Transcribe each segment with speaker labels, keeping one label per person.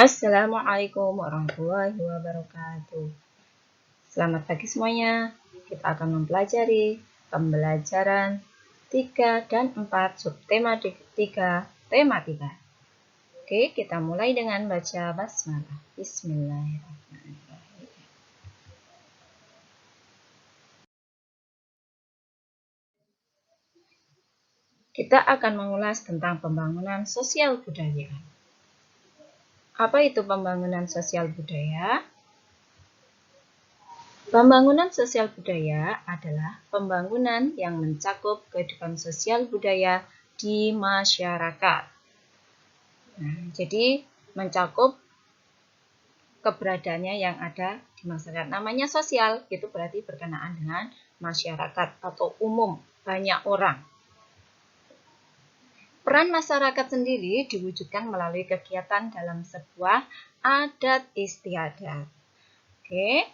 Speaker 1: Assalamualaikum warahmatullahi wabarakatuh. Selamat pagi semuanya. Kita akan mempelajari pembelajaran 3 dan 4 subtema 3, tema 3. Oke, kita mulai dengan baca basmalah. Bismillahirrahmanirrahim. Kita akan mengulas tentang pembangunan sosial budaya. Apa itu pembangunan sosial budaya? Pembangunan sosial budaya adalah pembangunan yang mencakup kehidupan sosial budaya di masyarakat. Nah, jadi mencakup keberadaannya yang ada di masyarakat. Namanya sosial, itu berarti berkenaan dengan masyarakat atau umum, banyak orang. Peran masyarakat sendiri diwujudkan melalui kegiatan dalam sebuah adat istiadat. Oke.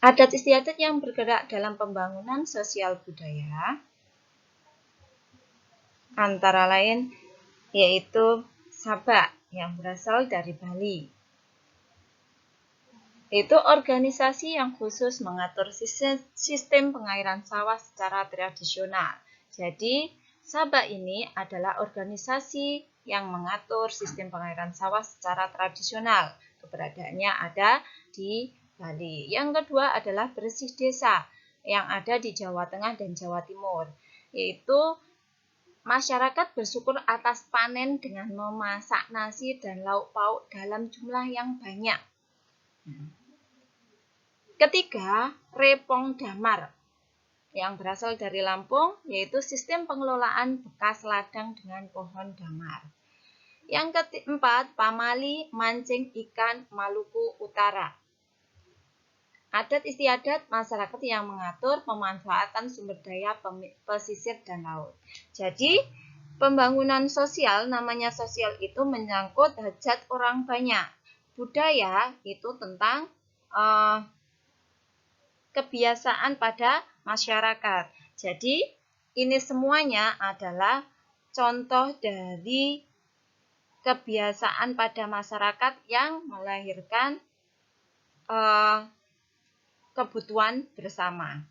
Speaker 1: Adat istiadat yang bergerak dalam pembangunan sosial budaya antara lain yaitu Sabak yang berasal dari Bali. Itu organisasi yang khusus mengatur sistem pengairan sawah secara tradisional. Jadi, Sabak ini adalah organisasi yang mengatur sistem pengairan sawah secara tradisional. Keberadaannya ada di Bali. Yang kedua adalah Bersih Desa yang ada di Jawa Tengah dan Jawa Timur, yaitu masyarakat bersyukur atas panen dengan memasak nasi dan lauk pauk dalam jumlah yang banyak. Ketiga, Repong Damar yang berasal dari Lampung, yaitu sistem pengelolaan bekas ladang dengan pohon damar. Yang keempat, Pamali Mancing Ikan Maluku Utara. Adat istiadat masyarakat yang mengatur pemanfaatan sumber daya pesisir dan laut. Jadi, pembangunan sosial, namanya sosial itu menyangkut hajat orang banyak. Budaya itu tentang kebiasaan pada masyarakat. Jadi, ini semuanya adalah contoh dari kebiasaan pada masyarakat yang melahirkan kebutuhan bersama.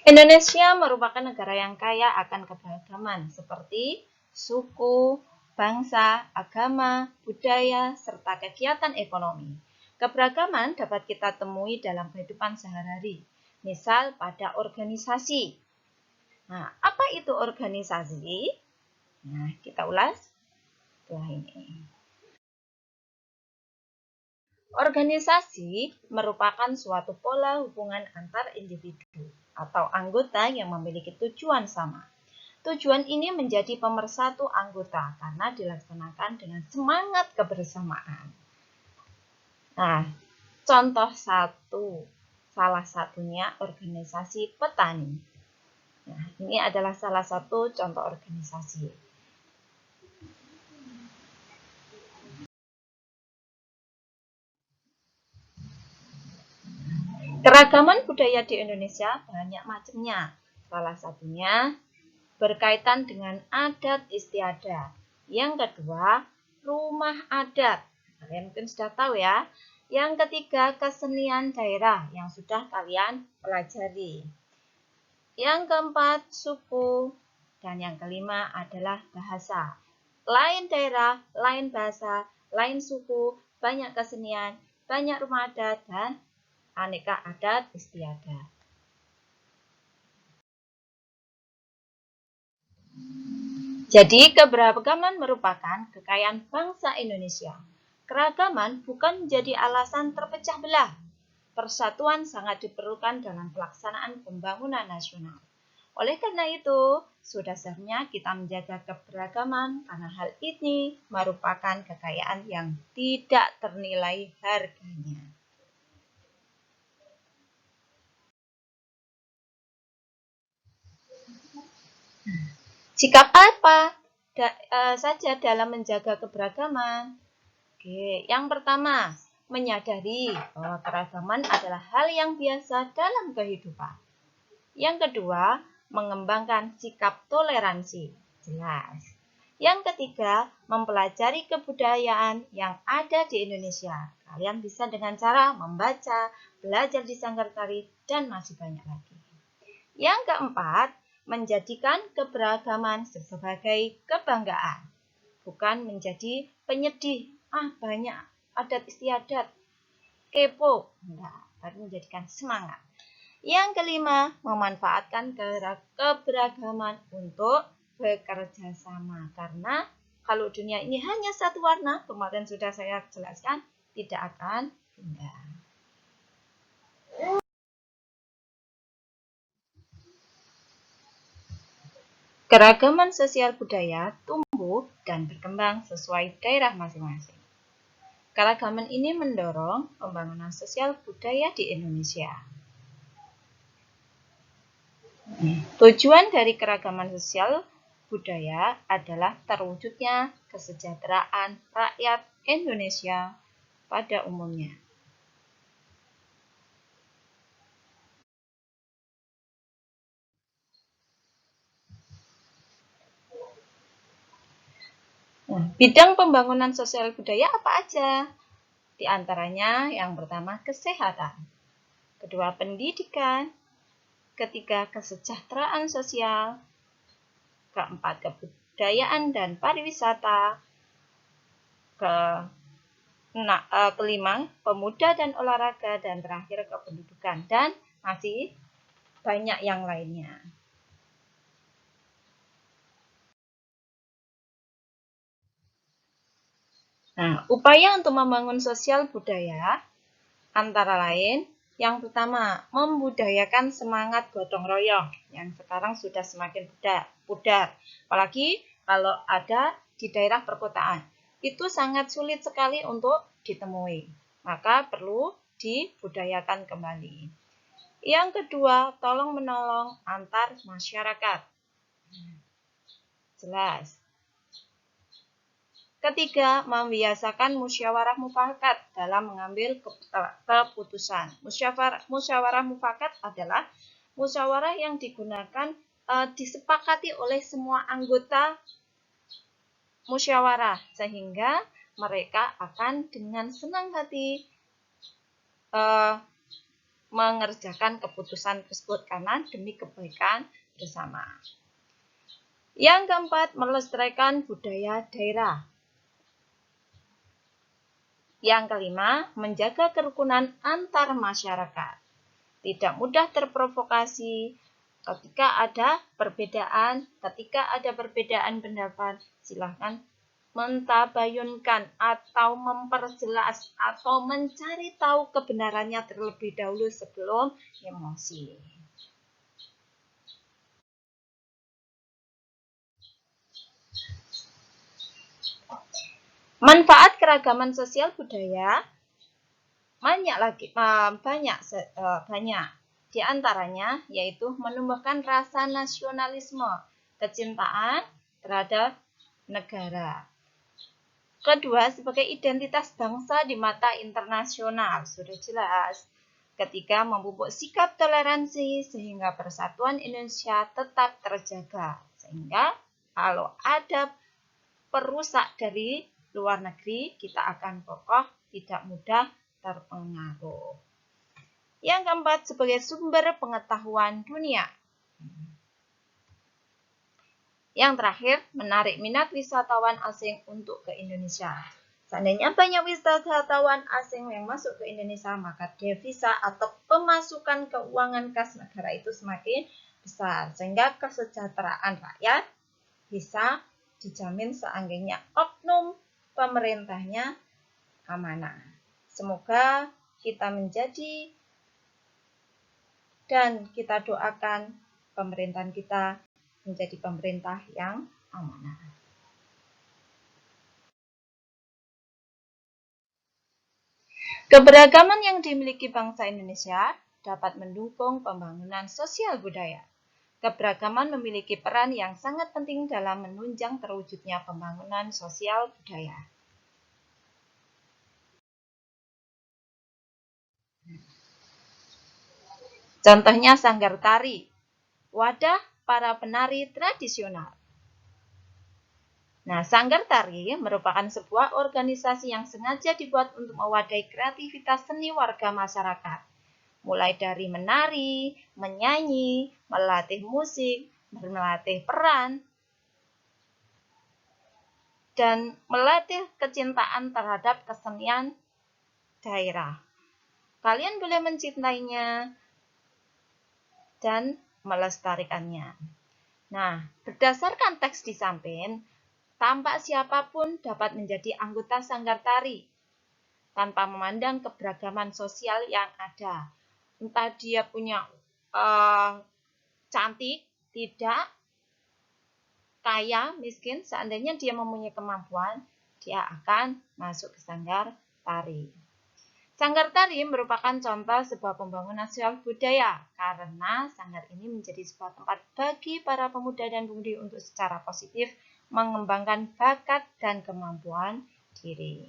Speaker 1: Indonesia merupakan negara yang kaya akan keberagaman seperti suku, bangsa, agama, budaya, serta kegiatan ekonomi. Keberagaman dapat kita temui dalam kehidupan sehari-hari, misal pada organisasi. Nah, apa itu organisasi? Nah, kita ulas setelah ini. Organisasi merupakan suatu pola hubungan antar individu atau anggota yang memiliki tujuan sama. Tujuan ini menjadi pemersatu anggota karena dilaksanakan dengan semangat kebersamaan. Nah, contoh salah satunya organisasi petani. Nah, ini adalah salah satu contoh organisasi. Keragaman budaya di Indonesia banyak macamnya. Salah satunya berkaitan dengan adat istiadat. Yang kedua, rumah adat. Kalian mungkin sudah tahu ya. Yang ketiga, kesenian daerah yang sudah kalian pelajari. Yang keempat, suku. Dan yang kelima adalah bahasa. Lain daerah, lain bahasa, lain suku, banyak kesenian, banyak rumah adat, dan aneka adat istiadat. Jadi, keberagaman merupakan kekayaan bangsa Indonesia. Keragaman bukan menjadi alasan terpecah belah. Persatuan sangat diperlukan dalam pelaksanaan pembangunan nasional. Oleh karena itu, sudah seharusnya kita menjaga keberagaman karena hal ini merupakan kekayaan yang tidak ternilai harganya. Sikap apa saja dalam menjaga keberagaman? Oke, yang pertama, menyadari bahwa keragaman adalah hal yang biasa dalam kehidupan. Yang kedua, mengembangkan sikap toleransi. Jelas. Yang ketiga, mempelajari kebudayaan yang ada di Indonesia. Kalian bisa dengan cara membaca, belajar di sanggar tari, dan masih banyak lagi. Yang keempat, menjadikan keberagaman sebagai kebanggaan. Bukan menjadi penyedih. Banyak adat istiadat. Kepo. Enggak, tapi menjadikan semangat. Yang kelima, memanfaatkan keberagaman untuk bekerja sama. Karena kalau dunia ini hanya satu warna, kemarin sudah saya jelaskan, tidak akan indah. Keragaman sosial budaya tumbuh dan berkembang sesuai daerah masing-masing. Keragaman ini mendorong pembangunan sosial budaya di Indonesia. Tujuan dari keragaman sosial budaya adalah terwujudnya kesejahteraan rakyat Indonesia pada umumnya. Bidang pembangunan sosial budaya apa aja? Di antaranya yang pertama kesehatan, kedua pendidikan, ketiga kesejahteraan sosial, keempat kebudayaan dan pariwisata, kelima pemuda dan olahraga, dan terakhir kependudukan, dan masih banyak yang lainnya. Upaya untuk membangun sosial budaya antara lain, yang pertama, membudayakan semangat gotong royong yang sekarang sudah semakin pudar. Apalagi kalau ada di daerah perkotaan. Itu sangat sulit sekali untuk ditemui. Maka perlu dibudayakan kembali. Yang kedua, tolong-menolong antar masyarakat. Jelas. Ketiga, membiasakan musyawarah mufakat dalam mengambil keputusan. Musyawarah mufakat adalah musyawarah yang digunakan disepakati oleh semua anggota musyawarah, sehingga mereka akan dengan senang hati mengerjakan keputusan tersebut karena demi kebaikan bersama. Yang keempat, melestarikan budaya daerah. Yang kelima, menjaga kerukunan antar masyarakat. Tidak mudah terprovokasi ketika ada perbedaan pendapat, silahkan mentabayunkan atau memperjelas atau mencari tahu kebenarannya terlebih dahulu sebelum emosi. Manfaat keragaman sosial budaya banyak. Di antaranya yaitu menumbuhkan rasa nasionalisme, kecintaan terhadap negara. Kedua, sebagai identitas bangsa di mata internasional, sudah jelas. Ketiga, memupuk sikap toleransi sehingga persatuan Indonesia tetap terjaga. Sehingga kalau ada perusak dari luar negeri, kita akan kokoh, tidak mudah terpengaruh. Yang keempat, sebagai sumber pengetahuan dunia. Yang terakhir, menarik minat wisatawan asing untuk ke Indonesia. Seandainya banyak wisatawan asing yang masuk ke Indonesia, maka devisa atau pemasukan keuangan kas negara itu semakin besar. Sehingga kesejahteraan rakyat bisa dijamin seangganya oknum pemerintahnya amanah. Semoga kita menjadi dan kita doakan pemerintahan kita menjadi pemerintah yang amanah. Keberagaman yang dimiliki bangsa Indonesia dapat mendukung pembangunan sosial budaya. Keberagaman memiliki peran yang sangat penting dalam menunjang terwujudnya pembangunan sosial budaya. Contohnya sanggar tari, wadah para penari tradisional. Nah, sanggar tari merupakan sebuah organisasi yang sengaja dibuat untuk mewadahi kreativitas seni warga masyarakat. Mulai dari menari, menyanyi, melatih musik, melatih peran, dan melatih kecintaan terhadap kesenian daerah. Kalian boleh mencintainya dan melestarikannya. Nah, berdasarkan teks di samping, tampak siapapun dapat menjadi anggota sanggar tari tanpa memandang keberagaman sosial yang ada. Entah dia punya cantik, tidak, kaya, miskin, seandainya dia mempunyai kemampuan, dia akan masuk ke sanggar tari. Sanggar tari merupakan contoh sebuah pembangunan sosial budaya karena sanggar ini menjadi sebuah tempat bagi para pemuda dan pemudi untuk secara positif mengembangkan bakat dan kemampuan diri.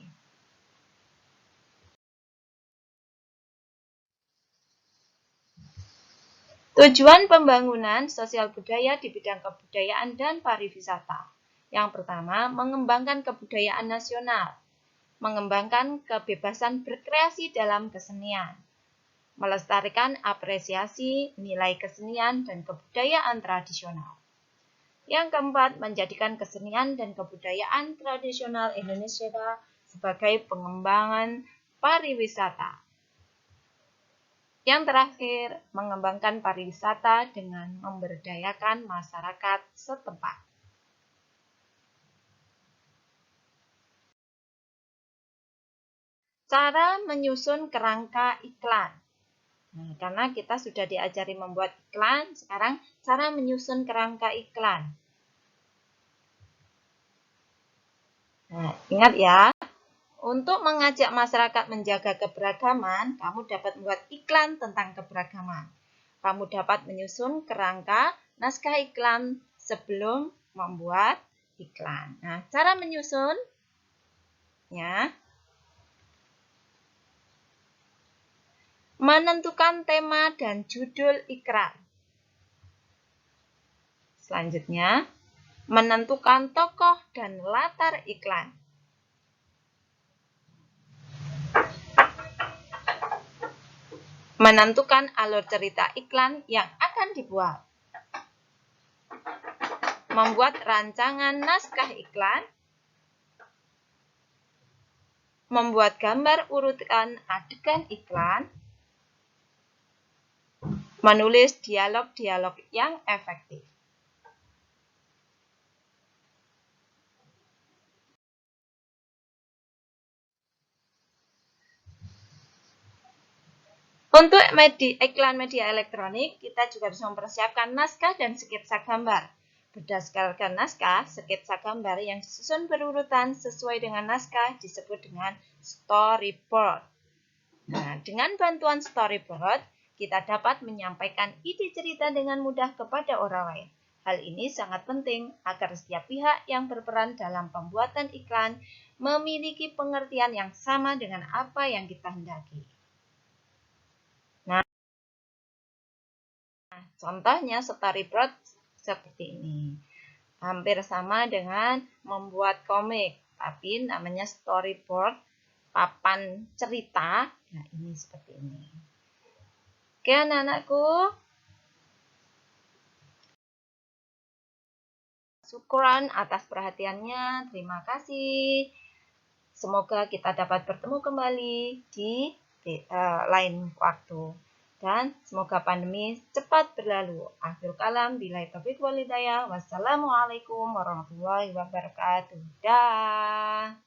Speaker 1: Tujuan pembangunan sosial budaya di bidang kebudayaan dan pariwisata. Yang pertama, mengembangkan kebudayaan nasional, mengembangkan kebebasan berkreasi dalam kesenian, melestarikan apresiasi nilai kesenian dan kebudayaan tradisional. Yang keempat, menjadikan kesenian dan kebudayaan tradisional Indonesia sebagai pengembangan pariwisata. Yang terakhir, mengembangkan pariwisata dengan memberdayakan masyarakat setempat. Cara menyusun kerangka iklan. Nah, karena kita sudah diajari membuat iklan, sekarang cara menyusun kerangka iklan. Nah, ingat ya, untuk mengajak masyarakat menjaga keberagaman, kamu dapat membuat iklan tentang keberagaman. Kamu dapat menyusun kerangka naskah iklan sebelum membuat iklan. Nah, cara menyusunnya, menentukan tema dan judul iklan. Selanjutnya, menentukan tokoh dan latar iklan. Menentukan alur cerita iklan yang akan dibuat. Membuat rancangan naskah iklan. Membuat gambar urutan adegan iklan. Menulis dialog-dialog yang efektif. Untuk iklan media elektronik, kita juga harus mempersiapkan naskah dan sketsa gambar. Berdasarkan naskah, sketsa gambar yang disusun berurutan sesuai dengan naskah disebut dengan storyboard. Nah, dengan bantuan storyboard, kita dapat menyampaikan ide cerita dengan mudah kepada orang lain. Hal ini sangat penting agar setiap pihak yang berperan dalam pembuatan iklan memiliki pengertian yang sama dengan apa yang kita hendaki. Nah, contohnya storyboard seperti ini. Hampir sama dengan membuat komik, tapi namanya storyboard, papan cerita. Nah, ini seperti ini. Oke, anak-anakku. Syukuran atas perhatiannya. Terima kasih. Semoga kita dapat bertemu kembali di lain waktu. Dan semoga pandemi cepat berlalu. Akhir kalam, billahi taufiq wal hidayah. Wassalamualaikum warahmatullahi wabarakatuh. Dah.